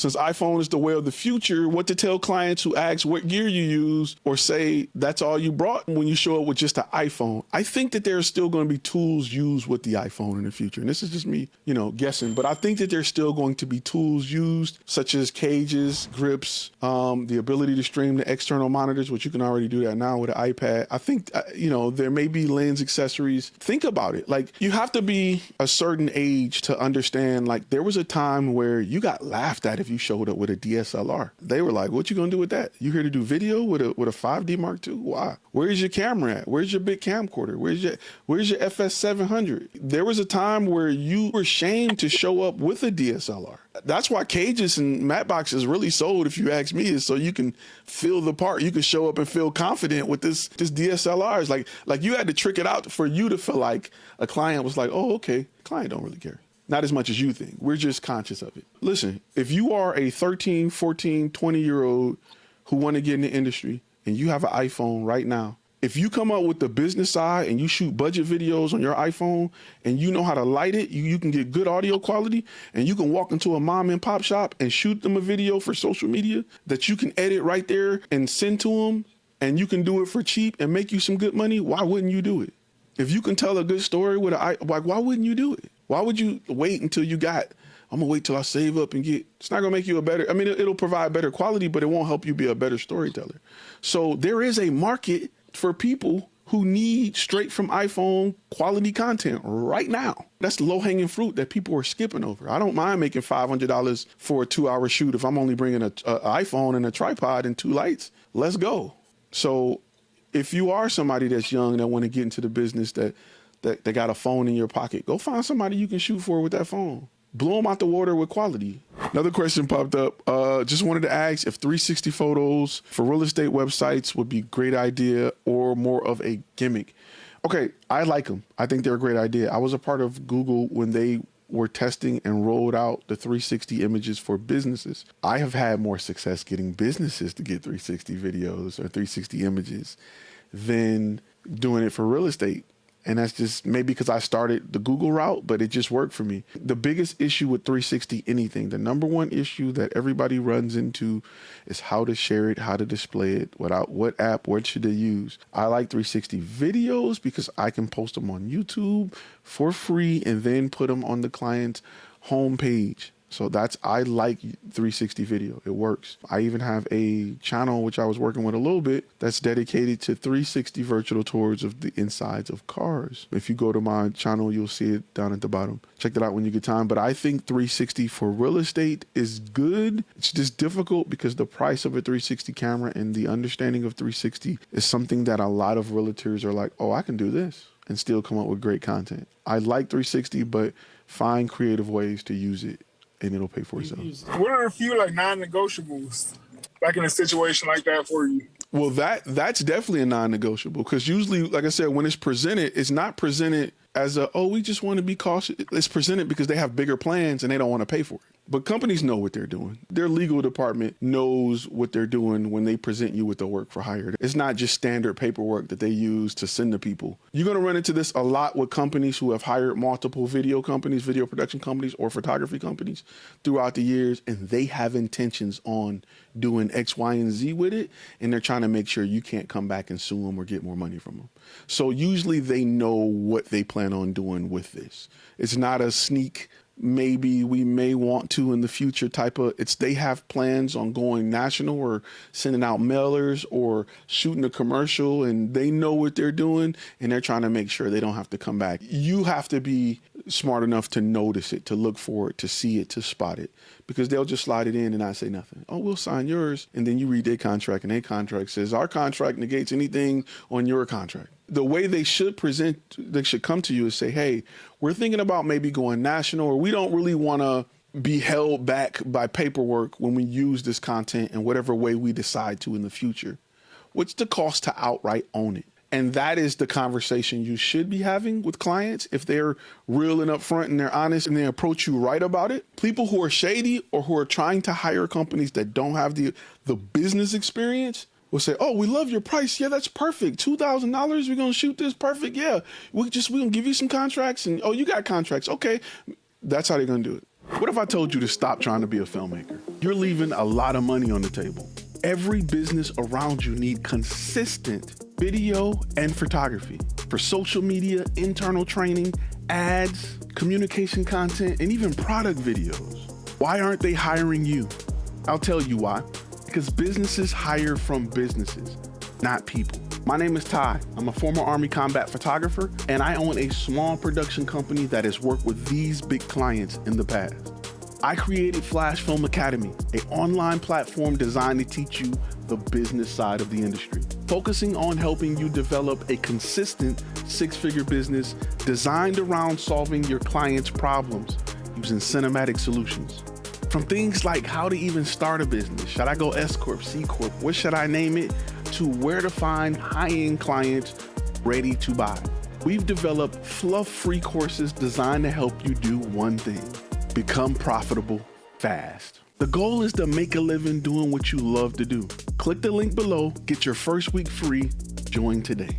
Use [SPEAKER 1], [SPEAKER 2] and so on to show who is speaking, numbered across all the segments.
[SPEAKER 1] since iPhone is the way of the future, what to tell clients who ask what gear you use or say that's all you brought when you show up with just an iPhone. I think that there's still going to be tools used with the iPhone in the future. And this is just me, guessing, but I think that there's still going to be tools used such as cages, grips, the ability to stream to external monitors, which you can already do that now with an iPad. I think, there may be lens accessories. Think about it. Like, you have to be a certain age to understand, like, there was a time where you got laughed at if you showed up with a DSLR. They were like, what you gonna do with that? You here to do video with a 5D Mark II? Why? Where's your camera at? Where's your big camcorder? Where's your FS700? There was a time where you were ashamed to show up with a DSLR. That's why cages and matte boxes really sold, if you ask me, is so you can feel the part. You can show up and feel confident with this DSLR. It's like you had to trick it out for you to feel like a client was like, oh, okay, client don't really care. Not as much as you think. We're just conscious of it. Listen, if you are a 13, 14, 20-year-old who want to get in the industry and you have an iPhone right now, if you come up with the business side and you shoot budget videos on your iPhone and you know how to light it, you can get good audio quality, and you can walk into a mom and pop shop and shoot them a video for social media that you can edit right there and send to them, and you can do it for cheap and make you some good money, why wouldn't you do it? If you can tell a good story with why wouldn't you do it? Why would you wait until I'm gonna wait till I save up and it's not gonna make you it'll provide better quality, but it won't help you be a better storyteller. So there is a market for people who need straight from iPhone quality content right now. That's low hanging fruit that people are skipping over. I don't mind making $500 for a 2-hour shoot if I'm only bringing an iPhone and a tripod and 2 lights. Let's go. So if you are somebody that's young that want to get into the business that got a phone in your pocket, go find somebody you can shoot for with that phone. Blow them out the water with quality. Another question popped up. Just wanted to ask if 360 photos for real estate websites would be a great idea or more of a gimmick. Okay, I like them. I think they're a great idea. I was a part of Google when they were testing and rolled out the 360 images for businesses. I have had more success getting businesses to get 360 videos or 360 images than doing it for real estate. And that's just maybe because I started the Google route, but it just worked for me. The biggest issue with 360 anything, the number one issue that everybody runs into is how to share it, how to display it, what app, what should they use. I like 360 videos because I can post them on YouTube for free and then put them on the client's homepage. So I like 360 video. It works. I even have a channel, which I was working with a little bit, that's dedicated to 360 virtual tours of the insides of cars. If you go to my channel, you'll see it down at the bottom. Check that out when you get time. But I think 360 for real estate is good. It's just difficult because the price of a 360 camera and the understanding of 360 is something that a lot of realtors are like, oh, I can do this and still come up with great content. I like 360, but find creative ways to use it, and it'll pay for itself.
[SPEAKER 2] What are a few non-negotiables like in a situation like that for you?
[SPEAKER 1] Well, that's definitely a non-negotiable, because usually, like I said, when it's presented, it's not presented as we just want to be cautious. It's presented because they have bigger plans and they don't want to pay for it. But companies know what they're doing. Their legal department knows what they're doing when they present you with the work for hire. It's not just standard paperwork that they use to send to people. You're going to run into this a lot with companies who have hired multiple video companies, video production companies, or photography companies throughout the years, and they have intentions on doing X, Y, and Z with it, and they're trying to make sure you can't come back and sue them or get more money from them. So usually they know what they plan on doing with this. It's not a sneak, maybe we may want to in the future type of, they have plans on going national or sending out mailers or shooting a commercial, and they know what they're doing, and they're trying to make sure they don't have to come back. You have to be smart enough to notice it, to look for it, to see it, to spot it, because they'll just slide it in and not say nothing. Oh, we'll sign yours. And then you read their contract, and their contract says, our contract negates anything on your contract. The way they should come to you is say, hey, we're thinking about maybe going national, or we don't really want to be held back by paperwork when we use this content in whatever way we decide to in the future. What's the cost to outright own it? And that is the conversation you should be having with clients if they're real and upfront and they're honest and they approach you right about it. People who are shady or who are trying to hire companies that don't have the business experience will say, oh, we love your price. Yeah, that's perfect. $2,000, we're going to shoot this. Perfect. Yeah, we're going to give you some contracts, and, oh, you got contracts. Okay. That's how they're going to do it. What if I told you to stop trying to be a filmmaker? you're leaving a lot of money on the table. Every business around you need consistent video and photography for social media, internal training, ads, communication content, and even product videos. Why aren't they hiring you? I'll tell you why. Because businesses hire from businesses, not people. My name is Ty. I'm a former Army combat photographer, and I own a small production company that has worked with these big clients in the past. I created Flashfilm Academy, an online platform designed to teach you the business side of the industry, focusing on helping you develop a consistent six-figure business designed around solving your clients' problems using cinematic solutions. From things like how to even start a business, should I go S Corp, C Corp, what should I name it, to where to find high-end clients ready to buy. We've developed fluff-free courses designed to help you do one thing: become profitable fast. The goal is to make a living doing what you love to do. Click the link below, get your first week free, join today.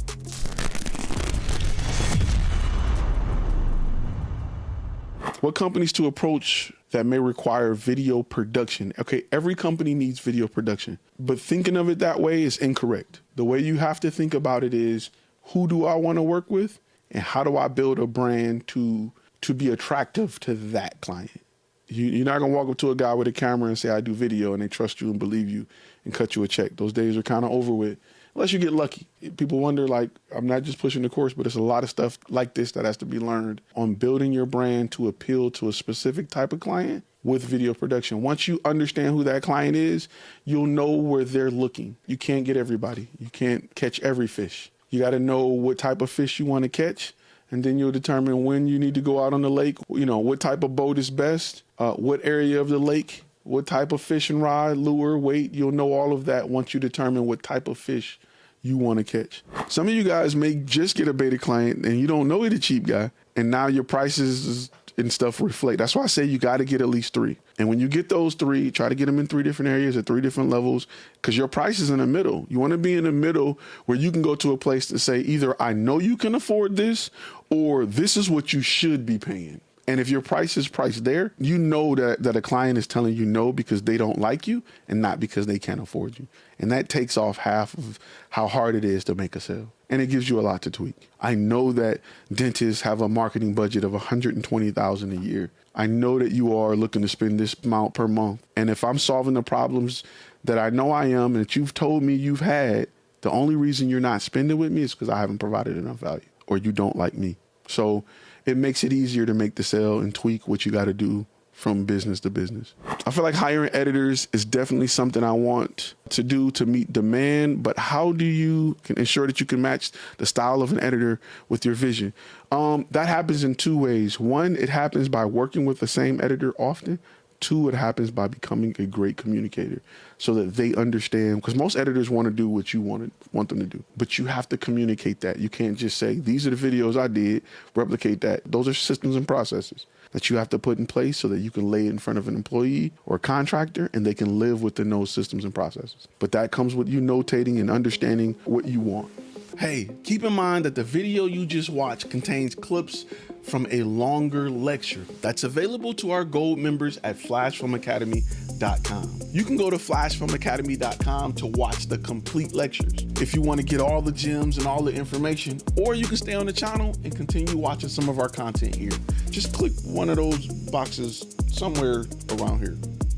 [SPEAKER 1] What companies to approach that may require video production? Okay, every company needs video production, but thinking of it that way is incorrect. The way you have to think about it is, who do I want to work with, and how do I build a brand to be attractive to that client? You're not gonna walk up to a guy with a camera and say, I do video, and they trust you and believe you and cut you a check. Those days are kind of over with, unless you get lucky. People wonder, like, I'm not just pushing the course, but it's a lot of stuff like this that has to be learned on building your brand to appeal to a specific type of client with video production. Once you understand who that client is, you'll know where they're looking. You can't get everybody. You can't catch every fish. You got to know what type of fish you want to catch, and then you'll determine when you need to go out on the lake, you know, what type of boat is best, what area of the lake, what type of fishing rod, lure, weight. You'll know all of that once you determine what type of fish you want to catch. Some of you guys may just get a beta client and you don't know you're the cheap guy, and now your prices and stuff reflect. That's why I say you got to get at least 3. And when you get those 3, try to get them in 3 different areas at 3 different levels, because your price is in the middle. You want to be in the middle where you can go to a place to say, either I know you can afford this, or this is what you should be paying. And if your price is priced there, you know that a client is telling you no because they don't like you and not because they can't afford you. And that takes off half of how hard it is to make a sale. And it gives you a lot to tweak. I know that dentists have a marketing budget of $120,000 a year. I know that you are looking to spend this amount per month. And if I'm solving the problems that I know I am and that you've told me you've had, the only reason you're not spending with me is because I haven't provided enough value or you don't like me. So it makes it easier to make the sale and tweak what you got to do from business to business. I feel like hiring editors is definitely something I want to do to meet demand, but how do you can ensure that you can match the style of an editor with your vision? That happens in 2 ways. 1, it happens by working with the same editor often. 2, it happens by becoming a great communicator so that they understand, because most editors want to do what you want them to do, but you have to communicate that. You can't just say, these are the videos I did, replicate that. Those are systems and processes that you have to put in place so that you can lay it in front of an employee or a contractor and they can live within those systems and processes. But that comes with you notating and understanding what you want. Hey, keep in mind that the video you just watched contains clips from a longer lecture that's available to our gold members at flashfilmacademy.com. You can go to flashfilmacademy.com to watch the complete lectures if you want to get all the gems and all the information, or you can stay on the channel and continue watching some of our content here. Just click one of those boxes somewhere around here.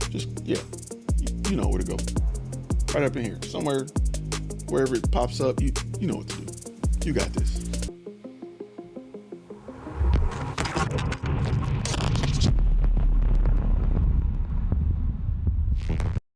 [SPEAKER 1] Just, yeah, you know where to go. Right up in here, somewhere, wherever it pops up, you know what to do. You got this.